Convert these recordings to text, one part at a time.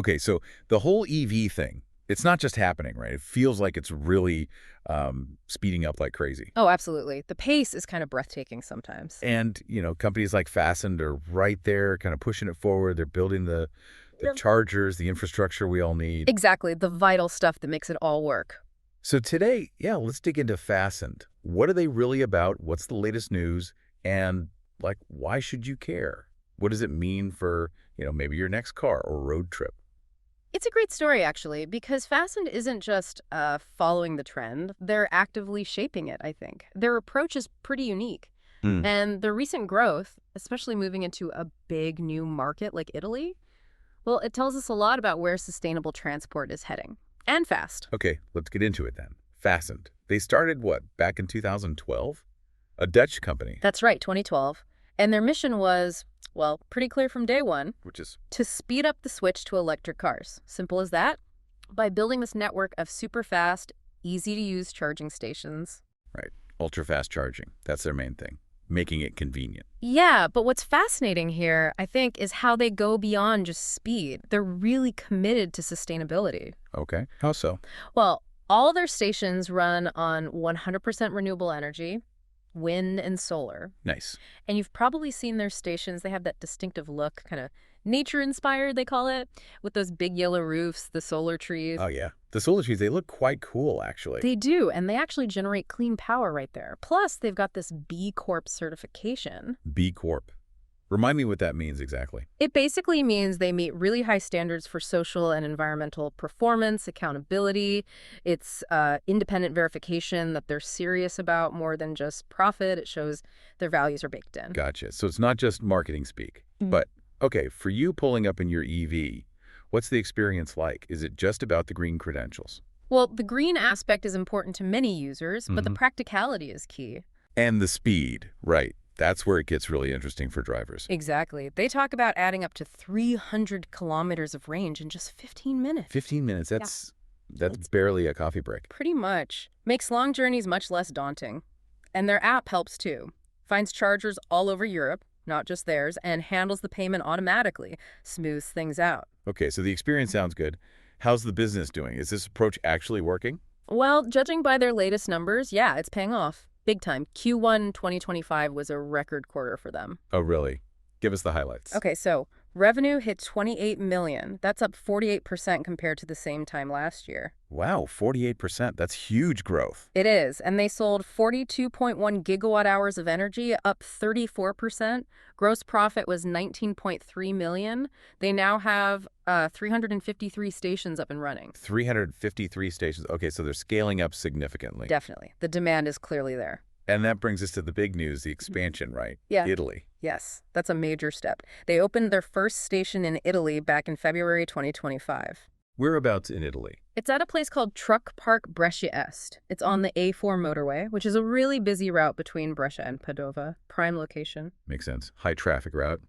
Okay, so the whole EV thing, it's not just happening, right? It feels like it's really speeding up like crazy. Oh, absolutely. The pace is kind of breathtaking sometimes. And, companies like Fastned are right there kind of pushing it forward. They're building the Yep. chargers, the infrastructure we all need. Exactly, the vital stuff that makes it all work. So today, yeah, let's dig into Fastened. What are they really about? What's the latest news? And, like, why should you care? What does it mean for, maybe your next car or road trip? It's a great story, actually, because Fastened isn't just following the trend. They're actively shaping it, I think. Their approach is pretty unique. Hmm. And the recent growth, especially moving into a big new market like Italy, well, it tells us a lot about where sustainable transport is heading. And fast. Okay, let's get into it then. Fastened. They started, what, back in 2012? A Dutch company, That's right, 2012. And their mission was, well, pretty clear from day one, which is, to speed up the switch to electric cars. Simple as that. By building this network of super fast, easy-to-use charging stations. right, ultra-fast charging. That's their main thing, making it convenient. Yeah, but what's fascinating here, I think, is how they go beyond just speed. They're really committed to sustainability. Okay, how so? Well, all their stations run on 100% renewable energy, wind and solar. Nice. And you've probably seen their stations. They have that distinctive look, kind of nature-inspired, they call it, with those big yellow roofs, the solar trees. Oh, yeah. The solar trees, they look quite cool, actually. They do, and they actually generate clean power right there. Plus, they've got this B Corp certification. B Corp. Remind me what that means exactly. It basically means they meet really high standards for social and environmental performance, accountability. It's independent verification that they're serious about more than just profit. It shows their values are baked in. Gotcha. So it's not just marketing speak. But, okay, for you pulling up in your EV, what's the experience like? Is it just about the green credentials? Well, the green aspect is important to many users, but the practicality is key. And the speed, right. That's where it gets really interesting for drivers. Exactly. They talk about adding up to 300 kilometers of range in just 15 minutes. 15 minutes, that's barely a coffee break. Pretty much. Makes long journeys much less daunting. And their app helps too. Finds chargers all over Europe, not just theirs, and handles the payment automatically. Smooths things out. Okay, so the experience sounds good. How's the business doing? Is this approach actually working? Well, judging by their latest numbers, yeah, it's paying off. Big time. Q1 2025 was a record quarter for them. Oh, really? Give us the highlights. Okay, so revenue hit $28 million. That's up 48% compared to the same time last year. Wow, 48%. That's huge growth. It is, and they sold 42.1 gigawatt hours of energy, up 34%. Gross profit was $19.3 million. They now have 353 stations up and running. 353 stations. Okay, so they're scaling up significantly. Definitely. The demand is clearly there. And that brings us to the big news, the expansion, right? Yeah. Italy. Yes, that's a major step. They opened their first station in Italy back in February 2025. Whereabouts in Italy? It's at a place called Truck Park Brescia Est. It's on the A4 motorway, which is a really busy route between Brescia and Padova. Prime location. Makes sense. High traffic route.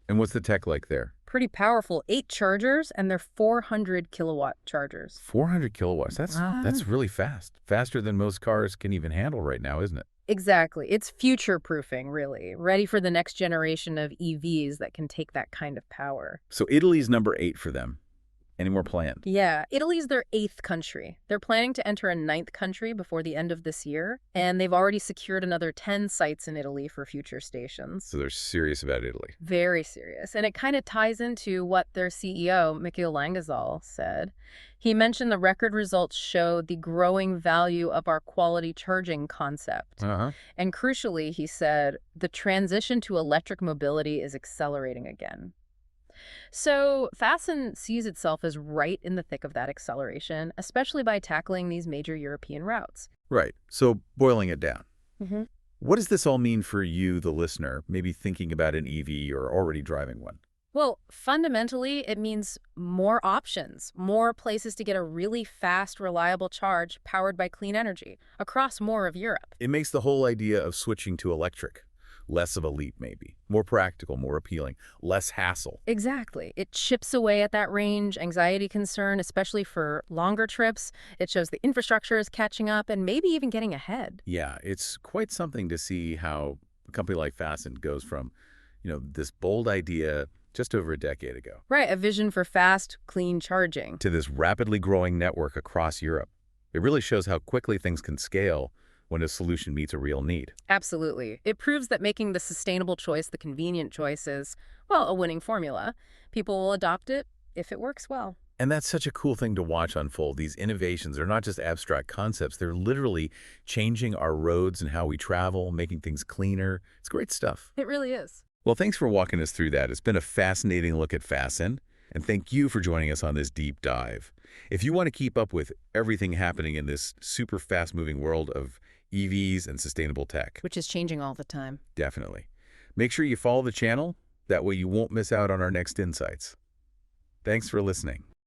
And what's the tech like there? Pretty powerful. 8 chargers, and they're 400 kilowatt chargers. 400 kilowatts. That's really fast. Faster than most cars can even handle right now, isn't it? Exactly. It's future-proofing, really. Ready for the next generation of EVs that can take that kind of power. So Italy's number 8 for them. Any more planned? Yeah, Italy's their 8th country. They're planning to enter a 9th country before the end of this year, and they've already secured another 10 sites in Italy for future stations. So they're serious about Italy. Very serious. And it kind of ties into what their CEO, Mikhail Langazal, said. He mentioned the record results show the growing value of our quality charging concept. And crucially, he said, the transition to electric mobility is accelerating again. So Fasten sees itself as right in the thick of that acceleration, especially by tackling these major European routes. Right. So boiling it down. Mm-hmm. What does this all mean for you, the listener, maybe thinking about an EV or already driving one? Well, fundamentally, it means more options, more places to get a really fast, reliable charge powered by clean energy across more of Europe. It makes the whole idea of switching to electric less of a leap, maybe. More practical, more appealing, less hassle. Exactly. It chips away at that range anxiety concern, especially for longer trips. It shows the infrastructure is catching up and maybe even getting ahead. Yeah, it's quite something to see how a company like Fastened goes from, this bold idea just over a decade ago, Right, a vision for fast, clean charging. to this rapidly growing network across Europe. It really shows how quickly things can scale when a solution meets a real need. Absolutely. It proves that making the sustainable choice the convenient choice is, well, a winning formula. People will adopt it if it works well. And that's such a cool thing to watch unfold. These innovations are not just abstract concepts. They're literally changing our roads and how we travel, making things cleaner. It's great stuff. It really is. Well, thanks for walking us through that. It's been a fascinating look at Fastned, and thank you for joining us on this deep dive. If you want to keep up with everything happening in this super fast-moving world of EVs and sustainable tech, Which is changing all the time. definitely, make sure you follow the channel. That way you won't miss out on our next insights. Thanks for listening.